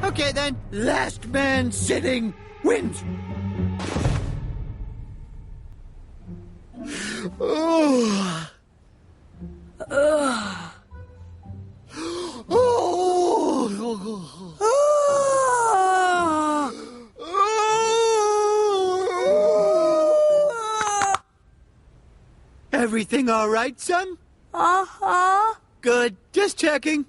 Okay then, last man sitting wins. Oh. Oh. Everything all right, son? Uh-huh. Good. Just checking.